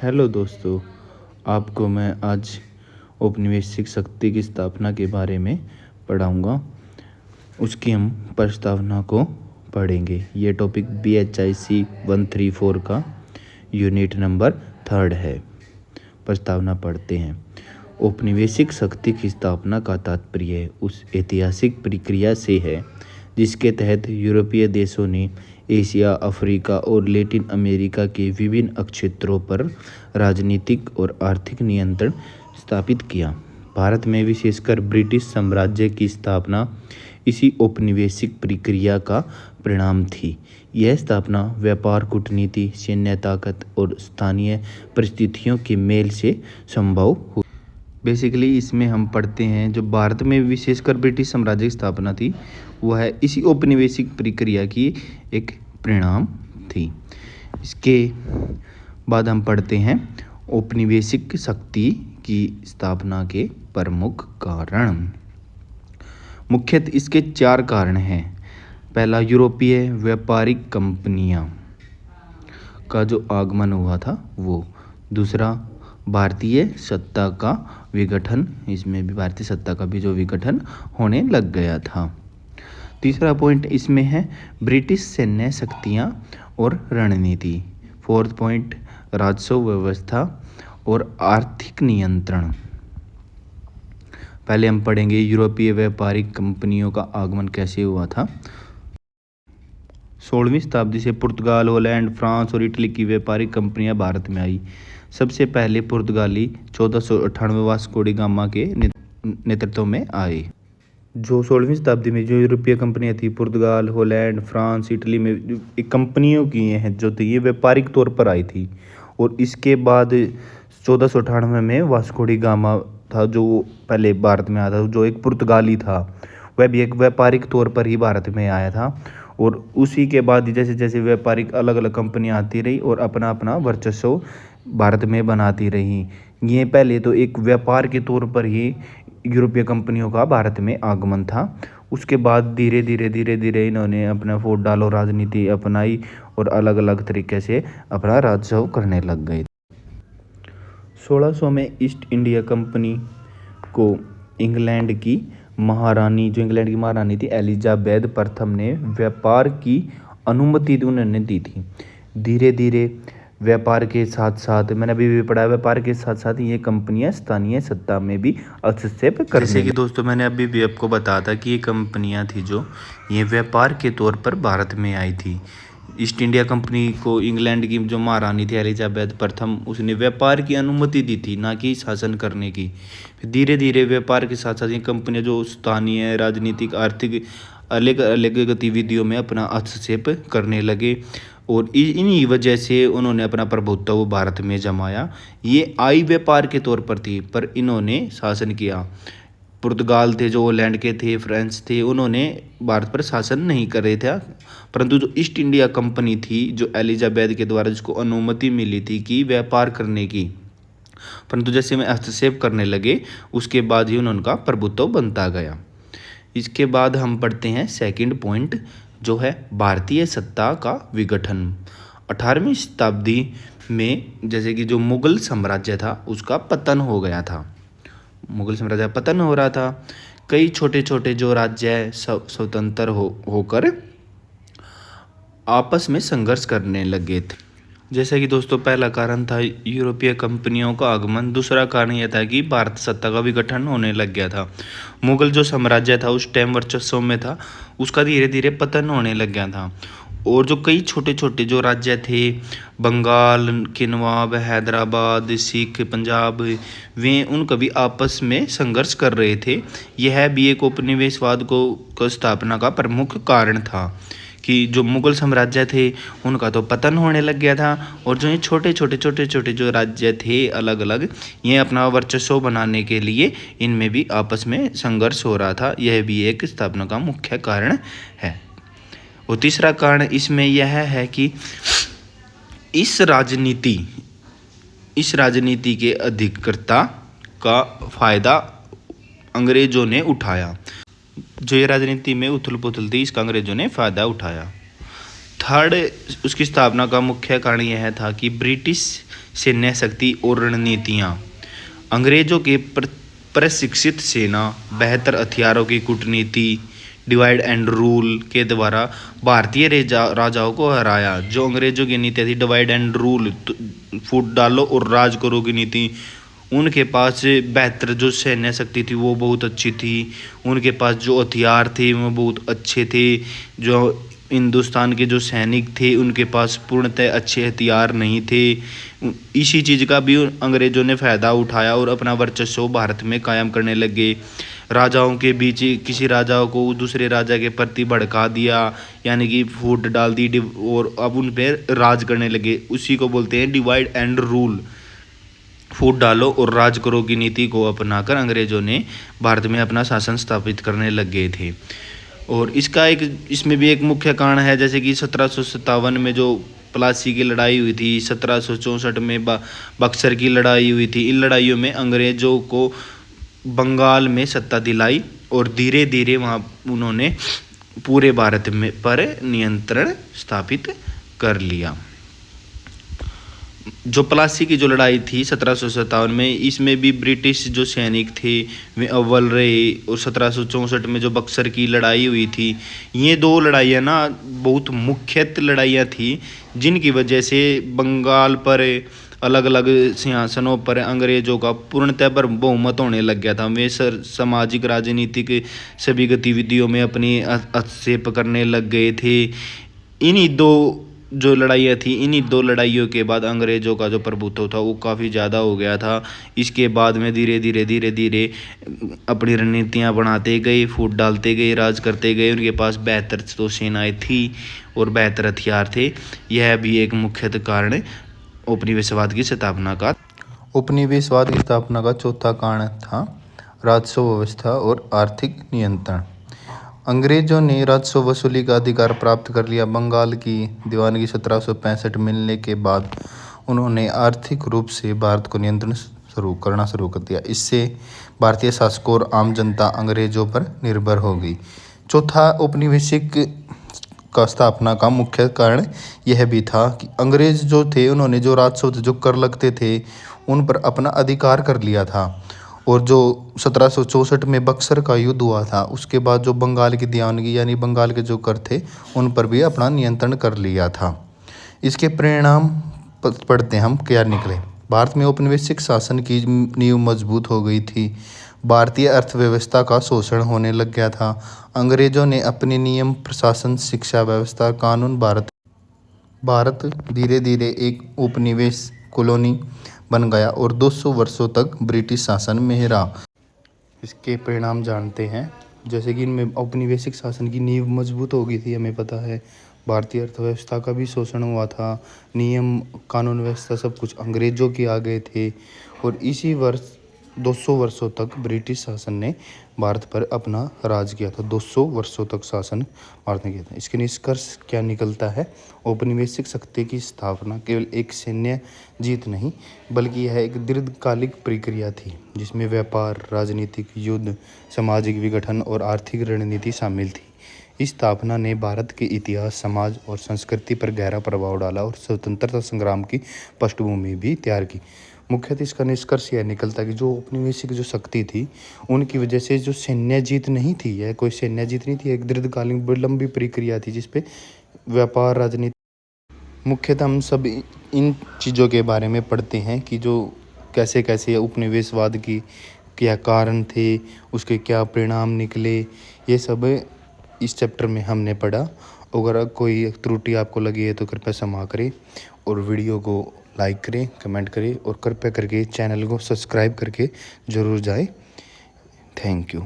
Hello दोस्तों, आपको मैं आज औपनिवेशिक शक्ति की स्थापना के बारे में पढ़ाऊँगा। उसकी हम प्रस्तावना को पढ़ेंगे। ये टॉपिक BHIC 134 का यूनिट नंबर 3 है। प्रस्तावना पढ़ते हैं। औपनिवेशिक शक्ति की स्थापना का तात्पर्य उस ऐतिहासिक प्रक्रिया से है जिसके तहत यूरोपीय देशों ने एशिया, अफ्रीका और लैटिन अमेरिका के विभिन्न क्षेत्रों पर राजनीतिक और आर्थिक नियंत्रण स्थापित किया। भारत में विशेषकर ब्रिटिश साम्राज्य की स्थापना इसी औपनिवेशिक प्रक्रिया का परिणाम थी। यह स्थापना व्यापार, कूटनीति, सैन्य ताकत और स्थानीय परिस्थितियों के मेल से संभव हुई। बेसिकली इसमें हम पढ़ते हैं जो भारत में विशेषकर ब्रिटिश साम्राज्य की स्थापना थी वह इसी औपनिवेशिक प्रक्रिया की एक परिणाम थी। इसके बाद हम पढ़ते हैं औपनिवेशिक शक्ति की स्थापना के प्रमुख कारण। मुख्यतः इसके 4 कारण हैं। पहला, यूरोपीय व्यापारिक कंपनियां का जो आगमन हुआ था वो। दूसरा, भारतीय सत्ता का विघटन, इसमें भी भारतीय सत्ता का भी जो विघटन होने लग गया था। तीसरा पॉइंट इसमें है ब्रिटिश सैन्य शक्तियाँ और रणनीति। 4th पॉइंट, राजस्व व्यवस्था और आर्थिक नियंत्रण। पहले हम पढ़ेंगे यूरोपीय व्यापारिक कंपनियों का आगमन कैसे हुआ था। 16वीं शताब्दी से पुर्तगाल, हॉलैंड, फ्रांस और इटली की व्यापारिक कंपनियां भारत में आई। सबसे पहले पुर्तगाली 1498 वास्को डी गामा के नेतृत्व में आए। जो 16वीं शताब्दी में जो यूरोपीय कंपनियां थी, पुर्तगाल, हॉलैंड, फ्रांस, इटली में एक कंपनियों की हैं जो थी ये व्यापारिक तौर पर आई थी। और इसके बाद 1498 में वास्को डी गामा था जो पहले भारत में आया था, जो एक पुर्तगाली था। वह भी एक व्यापारिक तौर पर ही भारत में आया था। और उसी के बाद जैसे जैसे व्यापारिक अलग अलग कंपनियां आती रही और अपना अपना वर्चस्व भारत में बनाती रही। ये पहले तो एक व्यापार के तौर पर ही यूरोपीय कंपनियों का भारत में आगमन था। उसके बाद धीरे धीरे इन्होंने अपना फौजदारी और राजनीति अपनाई और अलग अलग तरीके से अपना राजस्व करने लग गए। 1600 में ईस्ट इंडिया कंपनी को इंग्लैंड की महारानी थी एलिजाबेथ प्रथम ने व्यापार की अनुमति उन्होंने दी थी। धीरे धीरे व्यापार के साथ साथ, मैंने अभी भी पढ़ा, व्यापार के साथ साथ ये कंपनियां स्थानीय सत्ता में भी हस्तक्षेप करने लगी। जैसे कि दोस्तों मैंने अभी भी आपको बताया था कि ये कंपनियां थी जो ये व्यापार के तौर पर भारत में आई थी। ईस्ट इंडिया कंपनी को इंग्लैंड की जो महारानी थी एलिजाबेथ प्रथम, उसने व्यापार की अनुमति दी थी, ना कि शासन करने की। फिर धीरे धीरे व्यापार के साथ साथ ये कंपनियां जो स्थानीय राजनीतिक आर्थिक अलग अलग गतिविधियों में अपना हस्तक्षेप करने लगे और इन्हीं वजह से उन्होंने अपना प्रभुत्व भारत में जमाया। ये आई व्यापार के तौर पर थी पर इन्होंने शासन किया। पुर्तगाल थे जो हॉलैंड के थे, फ्रांस थे, उन्होंने भारत पर शासन नहीं कर रहे थे। परंतु जो ईस्ट इंडिया कंपनी थी जो एलिजाबेथ के द्वारा जिसको अनुमति मिली थी कि व्यापार करने की, परंतु जैसे में हस्तक्षेप करने लगे उसके बाद ही उनका प्रभुत्व बनता गया। इसके बाद हम पढ़ते हैं 2nd पॉइंट जो है भारतीय सत्ता का विघटन। 18वीं शताब्दी में जैसे कि जो मुगल साम्राज्य था उसका पतन हो गया था। मुगल साम्राज्य पतन हो रहा था। कई छोटे छोटे जो राज्य स्वतंत्र होकर आपस में संघर्ष करने लगे थे। जैसा कि दोस्तों पहला कारण था यूरोपीय कंपनियों का आगमन। दूसरा कारण यह था कि भारत सत्ता का विघटन होने लग गया था। मुगल जो साम्राज्य था उस टाइम वर्चस्व में था, उसका धीरे धीरे पतन होने लग गया था। और जो कई छोटे छोटे जो राज्य थे, बंगाल के नवाब, हैदराबाद, सिख, पंजाब, वे उनका भी आपस में संघर्ष कर रहे थे। यह भी एक उपनिवेशवाद को स्थापना का प्रमुख कारण था कि जो मुगल साम्राज्य थे उनका तो पतन होने लग गया था और जो ये छोटे छोटे जो राज्य थे अलग अलग, ये अपना वर्चस्व बनाने के लिए इनमें भी आपस में संघर्ष हो रहा था। यह भी एक स्थापना का मुख्य कारण है। और तीसरा कारण इसमें यह है कि इस राजनीति के अधिकृता का फायदा अंग्रेजों ने उठाया। जो ये राजनीति में उथल पुथल थी इसका अंग्रेजों ने फायदा उठाया। थर्ड, उसकी स्थापना का मुख्य कारण यह था कि ब्रिटिश सैन्य शक्ति और रणनीतियाँ, अंग्रेजों के प्रशिक्षित सेना, बेहतर हथियारों की कूटनीति, डिवाइड एंड रूल के द्वारा भारतीय राजाओं को हराया। जो अंग्रेजों की नीति थी डिवाइड एंड रूल, फूट डालो और राज करो की नीति, उनके पास बेहतर जो सैन्य शक्ति थी वो बहुत अच्छी थी, उनके पास जो हथियार थे वो बहुत अच्छे थे। जो हिंदुस्तान के जो सैनिक थे उनके पास पूर्णतः अच्छे हथियार नहीं थे। इसी चीज़ का भी अंग्रेज़ों ने फ़ायदा उठाया और अपना वर्चस्व भारत में कायम करने लगे। राजाओं के बीच किसी राजाओं को दूसरे राजा के प्रति भड़का दिया, यानी कि फूट डाल दी और अब उन पर राज करने लगे। उसी को बोलते हैं डिवाइड एंड रूल, फूट डालो और राज करो की नीति को अपनाकर अंग्रेज़ों ने भारत में अपना शासन स्थापित करने लग गए थे। और इसमें भी एक मुख्य कारण है, जैसे कि 1757 में जो प्लासी की लड़ाई हुई थी, 1764 में बक्सर की लड़ाई हुई थी। इन लड़ाइयों में अंग्रेज़ों को बंगाल में सत्ता दिलाई और धीरे धीरे वहाँ उन्होंने पूरे भारत में पर नियंत्रण स्थापित कर लिया। जो प्लासी की जो लड़ाई थी 1757 में, इसमें भी ब्रिटिश जो सैनिक थे वे अव्वल रहे। और 1764 में जो बक्सर की लड़ाई हुई थी, ये दो लड़ाइयाँ ना बहुत मुख्यतः लड़ाइयाँ थी, जिनकी वजह से बंगाल पर अलग अलग सिंहासनों पर अंग्रेज़ों का पूर्णतः पर बहुमत होने लग गया था। वे सामाजिक राजनीतिक सभी गतिविधियों में अपनी हस्तक्षेप करने लग गए थे। इन्हीं दो जो लड़ाइयाँ थी, इन्हीं दो लड़ाइयों के बाद अंग्रेज़ों का जो प्रभुत्व था वो काफ़ी ज़्यादा हो गया था। इसके बाद में धीरे धीरे अपनी रणनीतियाँ बनाते गए, फूट डालते गए, राज करते गए। उनके पास बेहतर तो सेनाएँ थी और बेहतर हथियार थे। यह भी एक मुख्य कारण है उपनिवेशवाद की स्थापना का। उपनिवेशवाद की स्थापना का चौथा कारण था राजस्व व्यवस्था और आर्थिक नियंत्रण। अंग्रेजों ने राजस्व वसूली का अधिकार प्राप्त कर लिया। बंगाल की दीवानगी 1765 मिलने के बाद उन्होंने आर्थिक रूप से भारत को नियंत्रण करना शुरू कर दिया। इससे भारतीय शासकों और आम जनता अंग्रेजों पर निर्भर हो गई। चौथा, औपनिवेशिक का स्थापना का मुख्य कारण यह भी था कि अंग्रेज जो थे उन्होंने जो राजस्व जो कर लगते थे उन पर अपना अधिकार कर लिया था। और जो 1764 में बक्सर का युद्ध हुआ था, उसके बाद जो बंगाल की दीवानगी यानी बंगाल के जो कर थे उन पर भी अपना नियंत्रण कर लिया था। इसके परिणाम पढ़ते हम क्या निकले। भारत में औपनिवेशिक शासन की नींव मजबूत हो गई थी। भारतीय अर्थव्यवस्था का शोषण होने लग गया था। अंग्रेजों ने अपने नियम, प्रशासन, शिक्षा व्यवस्था, कानून भारत धीरे धीरे एक उपनिवेश कॉलोनी बन गया और 200 वर्षों तक ब्रिटिश शासन में रहा। इसके परिणाम जानते हैं, जैसे कि इनमें औपनिवेशिक शासन की नींव मजबूत हो गई थी, हमें पता है। भारतीय अर्थव्यवस्था का भी शोषण हुआ था। नियम, कानून व्यवस्था सब कुछ अंग्रेजों के आ गए थे। और इसी वर्ष 200 वर्षों तक ब्रिटिश शासन ने भारत पर अपना राज किया था। 200 वर्षों तक शासन भारत ने किया था। इसके निष्कर्ष क्या निकलता है? औपनिवेशिक शक्ति की स्थापना केवल एक सैन्य जीत नहीं, बल्कि यह एक दीर्घकालिक प्रक्रिया थी, जिसमें व्यापार, राजनीतिक, युद्ध, सामाजिक विघटन और आर्थिक रणनीति शामिल थी। इस स्थापना ने भारत के इतिहास, समाज और संस्कृति पर गहरा प्रभाव डाला और स्वतंत्रता संग्राम की पृष्ठभूमि भी तैयार की। मुख्यतः इसका निष्कर्ष यह निकलता है कि जो औपनिवेशिक जो शक्ति थी, उनकी वजह से जो सैन्य जीत नहीं थी, यह कोई सैन्य जीत नहीं थी, एक दीर्घकालीन लंबी प्रक्रिया थी जिसपे व्यापार, राजनीति, मुख्यतः हम सब इन चीज़ों के बारे में पढ़ते हैं कि जो कैसे कैसे उपनिवेशवाद की क्या कारण थे, उसके क्या परिणाम निकले, ये सब इस चैप्टर में हमने पढ़ा। अगर कोई त्रुटि आपको लगी है तो कृपया क्षमा करें और वीडियो को लाइक करें, कमेंट करें और कृपया करके चैनल को सब्सक्राइब करके ज़रूर जाएं। Thank you.